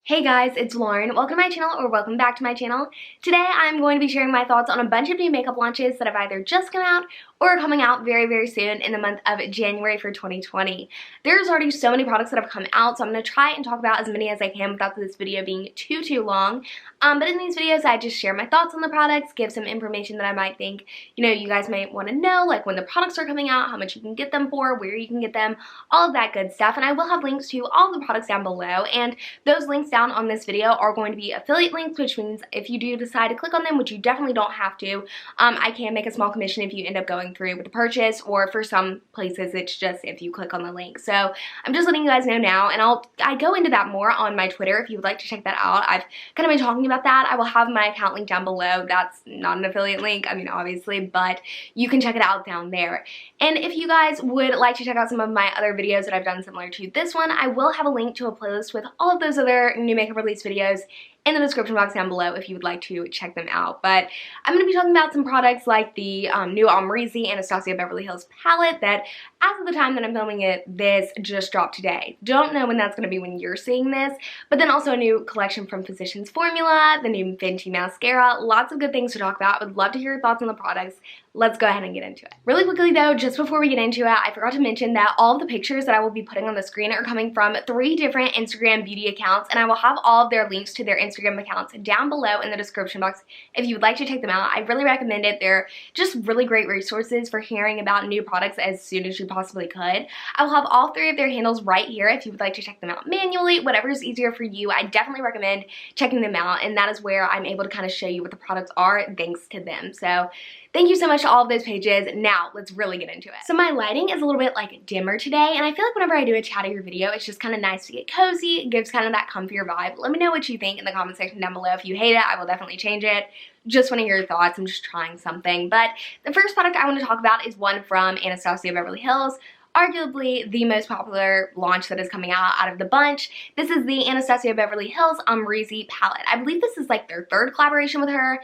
Hey guys, it's Lauren. Welcome to my channel, or welcome back to my channel. Today I'm going to be sharing my thoughts on a bunch of new makeup launches that have either just come out or are coming out very, very soon in the month of January for 2020. There's already so many products that have come out, so I'm going to try and talk about as many as I can without this video being too long. But in these videos, I just share my thoughts on the products, give some information that I might think, you guys might want to know, like when the products are coming out, how much you can get them for, where you can get them, all of that good stuff. And I will have links to all of the products down below, and those links down on this video are going to be affiliate links, which means if you do decide to click on them, which you definitely don't have to, I can make a small commission if you end up going through with the purchase, or for some places it's just if you click on the link. So I'm just letting you guys know now, and I go into that more on my Twitter if you would like to check that out. I've kind of been talking about that. I will have my account link down below. That's not an affiliate link, I mean obviously, but you can check it out down there. And if you guys would like to check out some of my other videos that I've done similar to this one, I will have a link to a playlist with all of those other new makeup release videos in the description box down below if you would like to check them out. But I'm going to be talking about some products like the new Unreality Anastasia Beverly Hills palette that, as of the time that I'm filming it, this just dropped today. Don't know when that's going to be when you're seeing this, but then also a new collection from Physicians Formula, the new Fenty mascara, lots of good things to talk about. Would love to hear your thoughts on the products. Let's go ahead and get into it. Really quickly though, just before we get into it, I forgot to mention that all of the pictures that I will be putting on the screen are coming from 3 different Instagram beauty accounts, and I will have all of their links to their Instagram accounts down below in the description box if you would like to check them out. I really recommend it. They're just really great resources for hearing about new products as soon as you possibly could. I will have all 3 of their handles right here if you would like to check them out manually. Whatever is easier for you, I definitely recommend checking them out, and that is where I'm able to kind of show you what the products are thanks to them. So thank you so much to all of those pages. Now, let's really get into it. So my lighting is a little bit like dimmer today, and I feel like whenever I do a chattier video, it's just kind of nice to get cozy. It gives kind of that comfier vibe. Let me know what you think in the comment section down below. If you hate it, I will definitely change it. Just want to hear your thoughts. I'm just trying something. But the first product I want to talk about is one from Anastasia Beverly Hills. Arguably the most popular launch that is coming out of the bunch. This is the Anastasia Beverly Hills Unreality palette. I believe this is like their 3rd collaboration with her.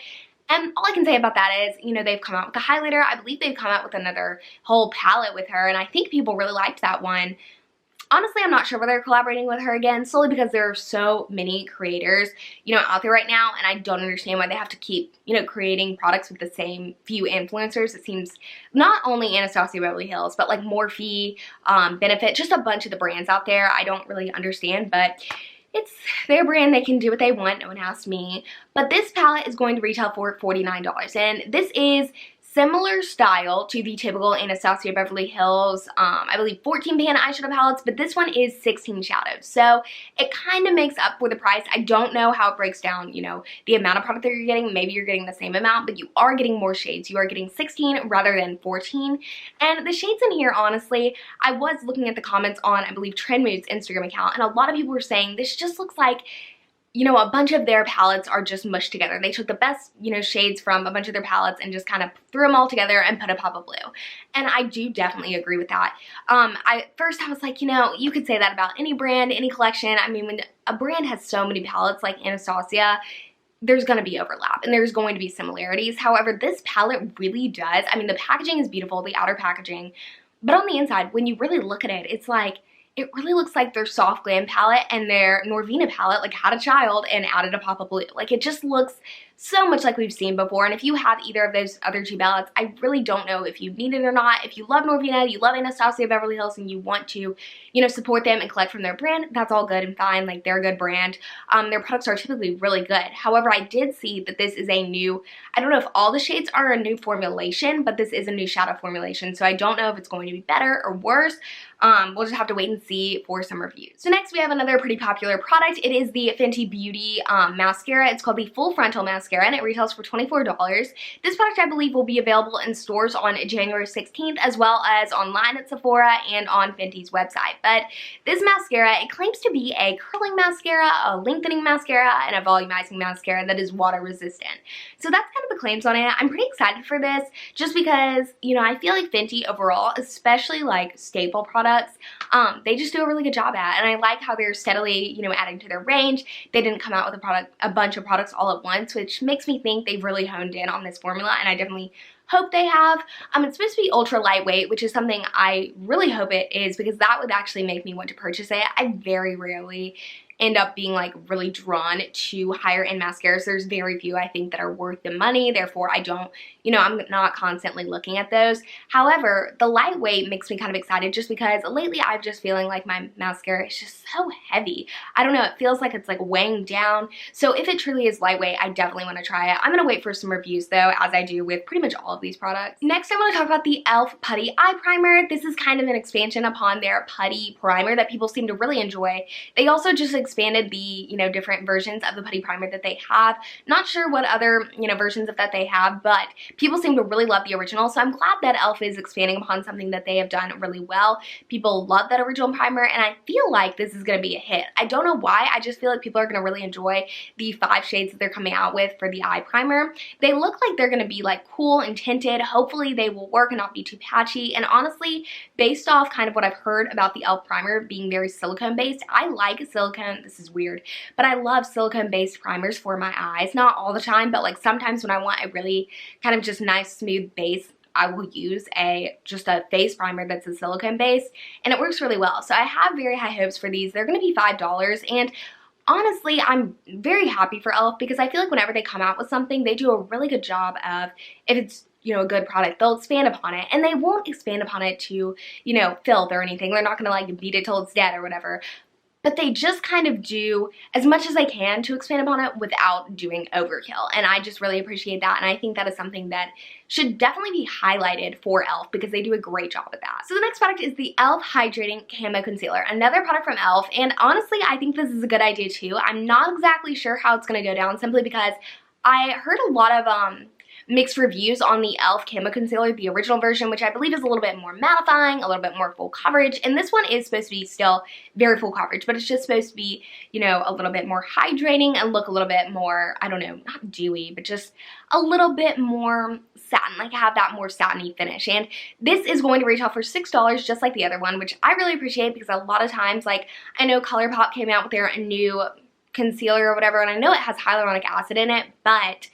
And all I can say about that is, they've come out with a highlighter. I believe they've come out with another whole palette with her, and I think people really liked that one. Honestly, I'm not sure whether they're collaborating with her again, solely because there are so many creators, out there right now, and I don't understand why they have to keep, creating products with the same few influencers. It seems not only Anastasia Beverly Hills, but like Morphe, Benefit, just a bunch of the brands out there. I don't really understand, but it's their brand. They can do what they want. No one asked me. But this palette is going to retail for $49. And this is similar style to the typical Anastasia Beverly Hills, I believe 14 pan eyeshadow palettes, but this one is 16 shadows. So it kind of makes up for the price. I don't know how it breaks down, the amount of product that you're getting. Maybe you're getting the same amount, but you are getting more shades. You are getting 16 rather than 14. And the shades in here, honestly, I was looking at the comments on, I believe, Trend Mood's Instagram account, and a lot of people were saying this just looks like a bunch of their palettes are just mushed together. They took the best, shades from a bunch of their palettes and just kind of threw them all together and put a pop of blue. And I do definitely agree with that. First I was like, you could say that about any brand, any collection. I mean, when a brand has so many palettes like Anastasia, there's going to be overlap and there's going to be similarities. However, this palette really does. I mean, the packaging is beautiful, the outer packaging, but on the inside, when you really look at it, it's like, it really looks like their Soft Glam palette and their Norvina palette like had a child and added a pop of blue. Like, it just looks so much like we've seen before. And if you have either of those other 2 palettes, I really don't know if you need it or not. If you love Norvina, you love Anastasia Beverly Hills, and you want to, support them and collect from their brand, that's all good and fine. Like, they're a good brand. Their products are typically really good. However, I did see that this is a new, I don't know if all the shades are a new formulation, but this is a new shadow formulation. So I don't know if it's going to be better or worse. We'll just have to wait and see for some reviews. So next we have another pretty popular product. It is the Fenty Beauty mascara. It's called the Full Frontal Mascara, and it retails for $24. This product, I believe, will be available in stores on January 16th, as well as online at Sephora and on Fenty's website. But this mascara, it claims to be a curling mascara, a lengthening mascara, and a volumizing mascara that is water resistant. So that's kind of the claims on it. I'm pretty excited for this just because, I feel like Fenty overall, especially like staple products, they just do a really good job at, and I like how they're steadily, adding to their range. They didn't come out with a bunch of products all at once, which makes me think they've really honed in on this formula, and I definitely hope they have. It's supposed to be ultra lightweight, which is something I really hope it is, because that would actually make me want to purchase it. I very rarely end up being like really drawn to higher end mascaras. There's very few I think that are worth the money, therefore I don't, you know, I'm not constantly looking at those. However, the lightweight makes me kind of excited just because lately I'm just feeling like my mascara is just so heavy. I don't know, it feels like it's like weighing down. So if it truly is lightweight, I definitely want to try it. I'm going to wait for some reviews though, as I do with pretty much all of these products. Next, I want to talk about the e.l.f. Putty Eye Primer. This is kind of an expansion upon their Putty Primer that people seem to really enjoy. They also just expanded the, you know, different versions of the Putty Primer that they have. Not sure what other, you know, versions of that they have, but people seem to really love the original, so I'm glad that e.l.f. is expanding upon something that they have done really well. People love that original primer, and I feel like this is going to be a hit. I don't know why, I just feel like people are going to really enjoy the 5 shades that they're coming out with for the eye primer. They look like they're going to be like cool and tinted. Hopefully they will work and not be too patchy, and honestly, based off kind of what I've heard about the e.l.f. primer being very silicone based, I like silicone, this is weird, but I love silicone based primers for my eyes. Not all the time, but like sometimes when I want a really kind of just nice smooth base, I will use just a face primer that's a silicone base, and it works really well. So I have very high hopes for these. They're going to be $5, and honestly, I'm very happy for e.l.f. because I feel like whenever they come out with something, they do a really good job of, if it's, you know, a good product, they'll expand upon it, and they won't expand upon it to, you know, filth or anything. They're not going to like beat it till it's dead or whatever. But they just kind of do as much as they can to expand upon it without doing overkill. And I just really appreciate that. And I think that is something that should definitely be highlighted for e.l.f. because they do a great job at that. So the next product is the e.l.f. Hydrating Camo Concealer. Another product from e.l.f. And honestly, I think this is a good idea too. I'm not exactly sure how it's going to go down simply because I heard a lot of mixed reviews on the e.l.f. Camo Concealer, the original version, which I believe is a little bit more mattifying, a little bit more full coverage, and this one is supposed to be still very full coverage, but it's just supposed to be, you know, a little bit more hydrating and look a little bit more, I don't know, not dewy, but just a little bit more satin, like have that more satiny finish. And this is going to retail for $6 just like the other one, which I really appreciate because a lot of times, like, I know ColourPop came out with their new concealer or whatever, and I know it has hyaluronic acid in it, but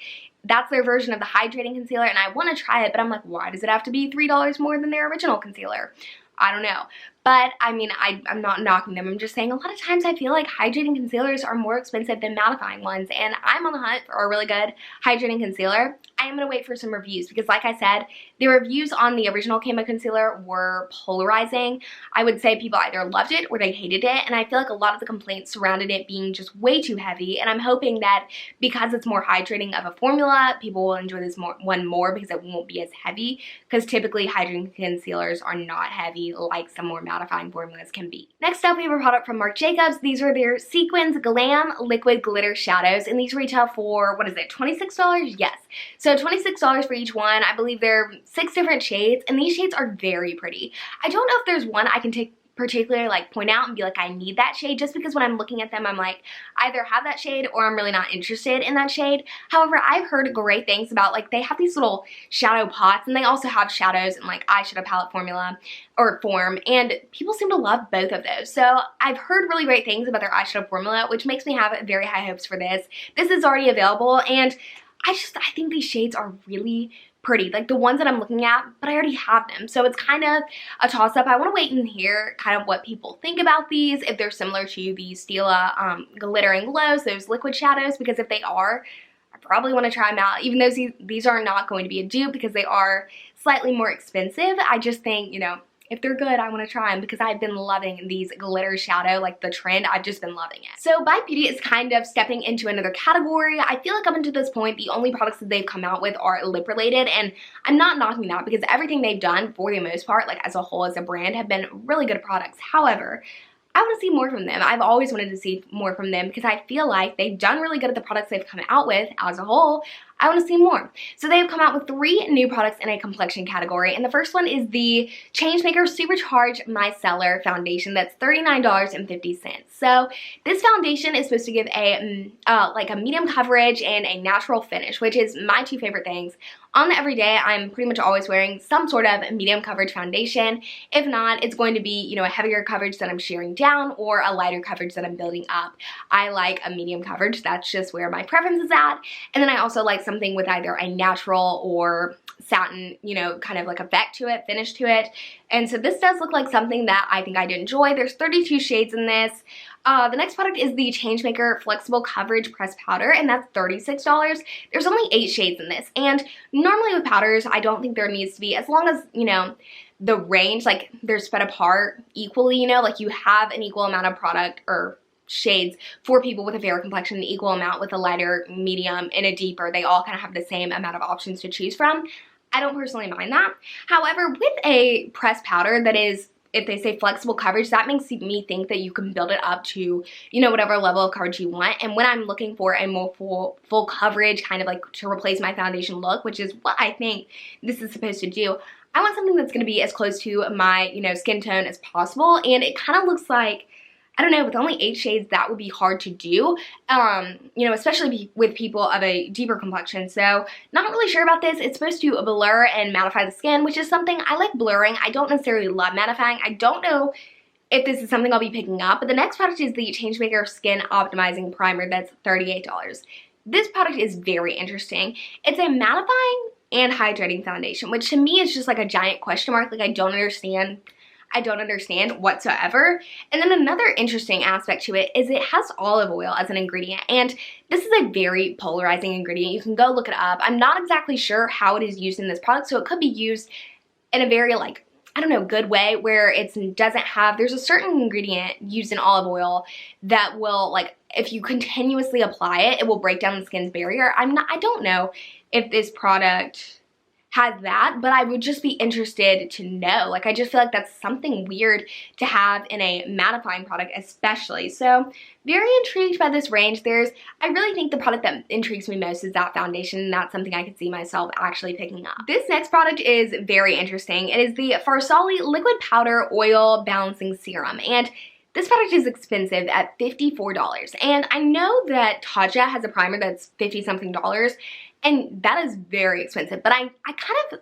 that's their version of the hydrating concealer, and I want to try it, but I'm like, why does it have to be $3 more than their original concealer? I don't know. But, I mean, I'm not knocking them. I'm just saying a lot of times I feel like hydrating concealers are more expensive than mattifying ones, and I'm on the hunt for a really good hydrating concealer. I am going to wait for some reviews because, like I said, the reviews on the original Camo Concealer were polarizing. I would say people either loved it or they hated it, and I feel like a lot of the complaints surrounded it being just way too heavy, and I'm hoping that because it's more hydrating of a formula, people will enjoy this one more because it won't be as heavy, because typically hydrating concealers are not heavy like some more mattifying formulas can be. Next up, we have a product from Marc Jacobs. These are their Sequins Glam Liquid Glitter Shadows, and these retail for, what is it, $26? Yes. So $26 for each one. I believe there are 6 different shades, and these shades are very pretty. I don't know if there's one I can particularly like point out and be like, I need that shade, just because when I'm looking at them, I'm like, I either have that shade or I'm really not interested in that shade. However, I've heard great things about, like, they have these little shadow pots, and they also have shadows in like eyeshadow palette formula or form, and people seem to love both of those. So I've heard really great things about their eyeshadow formula, which makes me have very high hopes for this. This is already available, and I think these shades are really pretty, like the ones that I'm looking at, but I already have them. So it's kind of a toss-up. I want to wait and hear kind of what people think about these, if they're similar to the Stila Glitter and Glows, those liquid shadows, because if they are, I probably want to try them out, even though these are not going to be a dupe because they are slightly more expensive. I just think, you know, if they're good, I want to try them because I've been loving these glitter shadow, like the trend. I've just been loving it. So Bite Beauty is kind of stepping into another category. I feel like up until this point, the only products that they've come out with are lip related, and I'm not knocking that because everything they've done for the most part, like as a whole as a brand, have been really good products. However, I want to see more from them. I've always wanted to see more from them because I feel like they've done really good at the products they've come out with as a whole. I want to see more. So they've come out with 3 new products in a complexion category, and the first one is the Changemaker Supercharge Micellar Foundation. That's $39.50. So this foundation is supposed to give a like a medium coverage and a natural finish, which is my 2 favorite things. On the everyday, I'm pretty much always wearing some sort of medium coverage foundation. If not, it's going to be, you know, a heavier coverage that I'm shearing down or a lighter coverage that I'm building up. I like a medium coverage. That's just where my preference is at. And then I also like something with either a natural or satin, you know, kind of like effect to it, finish to it. And so this does look like something that I think I'd enjoy. There's 32 shades in this. The next product is the Changemaker Flexible Coverage Pressed Powder, and that's $36. There's only 8 shades in this, and normally with powders, I don't think there needs to be, as long as, you know, the range, like, they're spread apart equally, you know, like you have an equal amount of product or shades for people with a fair complexion, an equal amount with a lighter, medium, and a deeper. They all kind of have the same amount of options to choose from. I don't personally mind that. However, with a pressed powder that is, if they say flexible coverage, that makes me think that you can build it up to, you know, whatever level of coverage you want. And when I'm looking for a more full coverage, kind of like to replace my foundation look, which is what I think this is supposed to do, I want something that's going to be as close to my, you know, skin tone as possible. And it kind of looks like, I don't know, with only 8 shades, that would be hard to do, you know, especially with people of a deeper complexion. So, not really sure about this. It's supposed to blur and mattify the skin, which is something I like blurring. I don't necessarily love mattifying. I don't know if this is something I'll be picking up, but the next product is the Changemaker Skin Optimizing Primer. That's $38. This product is very interesting. It's a mattifying and hydrating foundation, which to me is just like a giant question mark. Like, I don't understand whatsoever. And then another interesting aspect to it is it has olive oil as an ingredient, and this is a very polarizing ingredient. You can go look it up. I'm not exactly sure how it is used in this product, so it could be used in a very, like, I don't know, good way, where it doesn't have, there's a certain ingredient used in olive oil that will, like, if you continuously apply it, it will break down the skin's barrier. I don't know if this product has that, but I would just be interested to know. Like, I just feel like that's something weird to have in a mattifying product especially. So very intrigued by this range. I really think the product that intrigues me most is that foundation, and that's something I could see myself actually picking up. This next product is very interesting. It is the Farsali Liquid Powder Oil Balancing Serum, and this product is expensive at $54. And I know that Tatcha has a primer that's $50-something, and that is very expensive, but I kind of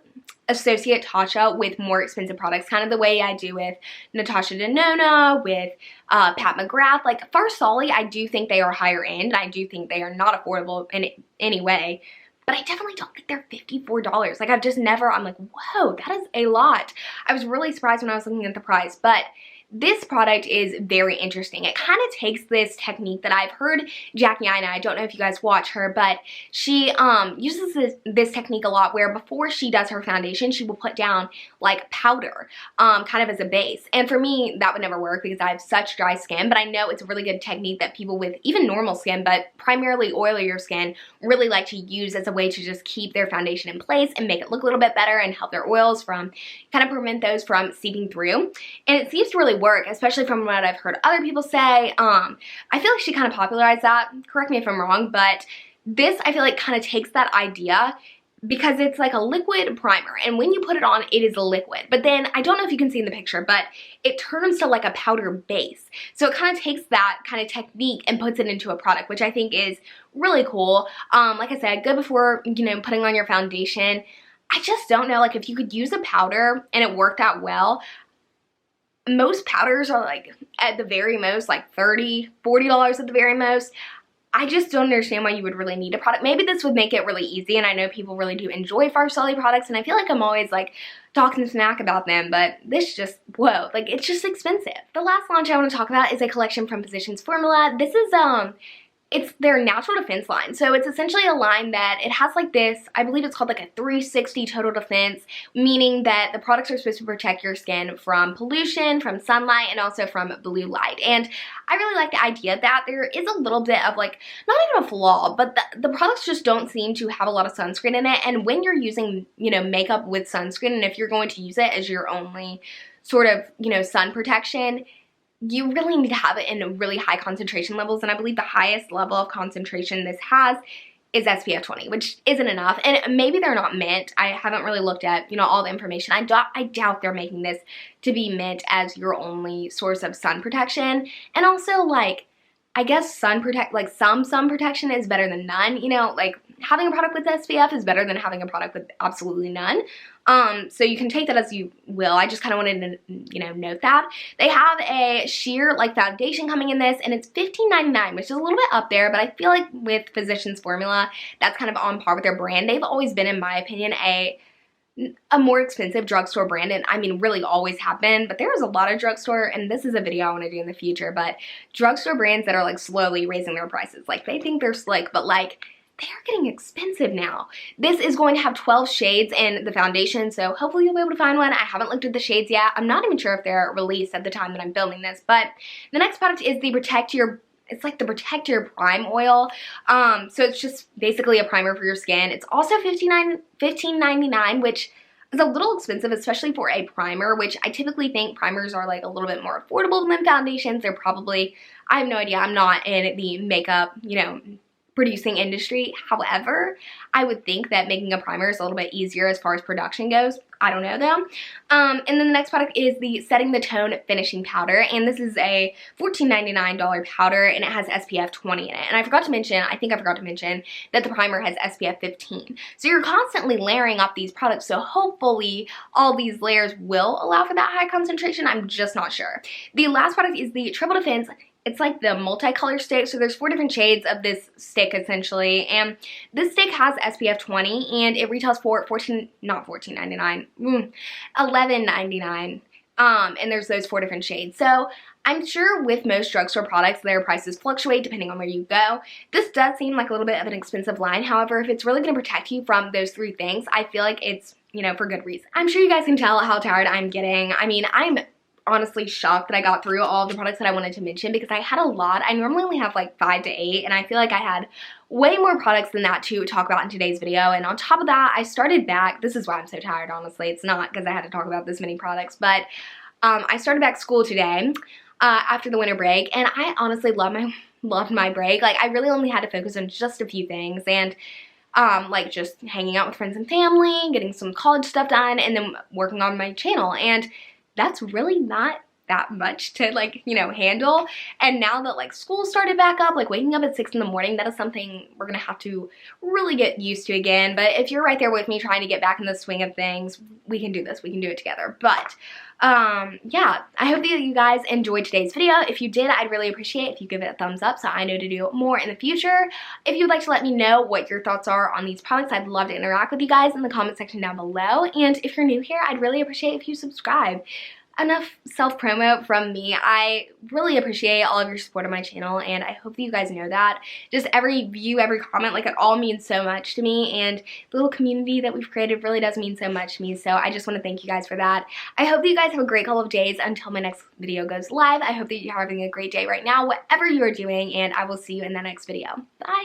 associate Tatcha with more expensive products, kind of the way I do with Natasha Denona, with Pat McGrath. Like, Farsali, I do think they are higher end. I do think they are not affordable in any way, but I definitely don't think they're $54. Like, I'm like, whoa, that is a lot. I was really surprised when I was looking at the price, but this product is very interesting. It kind of takes this technique that I've heard Jackie Aina, I don't know if you guys watch her, but she uses this technique a lot, where before she does her foundation, she will put down like powder kind of as a base. And for me, that would never work because I have such dry skin, but I know it's a really good technique that people with even normal skin, but primarily oilier skin, really like to use as a way to just keep their foundation in place and make it look a little bit better and help their oils from, kind of prevent those from seeping through. And it seems to really work, especially from what I've heard other people say. I feel like she kind of popularized that. Correct me if I'm wrong, but this, I feel like, kind of takes that idea, because it's like a liquid primer, and when you put it on, it is a liquid. But then, I don't know if you can see in the picture, but it turns to like a powder base. So it kind of takes that kind of technique and puts it into a product, which I think is really cool. Like I said, good before, you know, putting on your foundation. I just don't know, like, if you could use a powder and it worked out well. Most powders are like, at the very most, like $30, $40 at the very most. I just don't understand why you would really need a product. Maybe this would make it really easy, and I know people really do enjoy Farsali products, and I feel like I'm always like talking smack about them, but this just, whoa, like, it's just expensive. The last launch I want to talk about is a collection from Physicians Formula. This is it's their natural defense line. So it's essentially a line that it has like this, I believe it's called like a 360 total defense, meaning that the products are supposed to protect your skin from pollution, from sunlight, and also from blue light. And I really like the idea that there is a little bit of, like, not even a flaw, but the products just don't seem to have a lot of sunscreen in it. And when you're using, you know, makeup with sunscreen, and if you're going to use it as your only sort of, you know, sun protection, you really need to have it in really high concentration levels, and I believe the highest level of concentration this has is SPF 20, which isn't enough, and maybe they're not meant. I haven't really looked at, you know, all the information. I doubt they're making this to be meant as your only source of sun protection. And also, like, I guess some sun protection is better than none, you know, like having a product with SPF is better than having a product with absolutely none. So you can take that as you will. I just kind of wanted to, you know, note that. They have a sheer like foundation coming in this, and it's $15.99, which is a little bit up there, but I feel like with Physicians Formula, that's kind of on par with their brand. They've always been, in my opinion, a more expensive drugstore brand, and I mean really always have been, but there's a lot of drugstore, and this is a video I want to do in the future, but drugstore brands that are like slowly raising their prices. Like they think they're slick, but like they are getting expensive now. This is going to have 12 shades in the foundation, so hopefully you'll be able to find one. I haven't looked at the shades yet. I'm not even sure if they're released at the time that I'm filming this, but the next product is the it's like the Protect Your Prime oil. So it's just basically a primer for your skin. It's also $15.99, which is a little expensive, especially for a primer, which I typically think primers are like a little bit more affordable than foundations. They're probably, I have no idea. I'm not in the makeup, you know, producing industry. However, I would think that making a primer is a little bit easier as far as production goes. I don't know though. And then the next product is the Setting the Tone Finishing Powder, and this is a $14.99 powder, and it has SPF 20 in it. And I think I forgot to mention that the primer has SPF 15. So you're constantly layering up these products, so hopefully all these layers will allow for that high concentration. I'm just not sure. The last product is the Triple Defense. It's like the multicolor stick, so there's 4 different shades of this stick essentially, and this stick has SPF 20, and it retails for $11.99. And there's those 4 different shades. So I'm sure with most drugstore products, their prices fluctuate depending on where you go. This does seem like a little bit of an expensive line. However, if it's really going to protect you from those 3 things, I feel like it's, you know, for good reason. I'm sure you guys can tell how tired I'm getting. I mean, I'm honestly shocked that I got through all of the products that I wanted to mention because I had a lot. I normally only have like 5 to 8, and I feel like I had way more products than that to talk about in today's video. And on top of that, I started back, this is why I'm so tired, honestly. It's not because I had to talk about this many products, but I started back school today after the winter break, and I honestly loved my break. Like I really only had to focus on just a few things, and like just hanging out with friends and family, getting some college stuff done, and then working on my channel. And that's really not that much to like, you know, handle. And now that like school started back up, like waking up at 6 in the morning, that is something we're gonna have to really get used to again. But if you're right there with me trying to get back in the swing of things, we can do this, we can do it together. But yeah, I hope that you guys enjoyed today's video. If you did, I'd really appreciate if you give it a thumbs up so I know to do more in the future. If you'd like to let me know what your thoughts are on these products, I'd love to interact with you guys in the comment section down below. And if you're new here, I'd really appreciate if you subscribe. Enough self-promo from me. I really appreciate all of your support on my channel, and I hope that you guys know that. Just every view, every comment, like it all means so much to me, and the little community that we've created really does mean so much to me, so I just want to thank you guys for that. I hope that you guys have a great couple of days until my next video goes live. I hope that you're having a great day right now, whatever you are doing, and I will see you in the next video. Bye!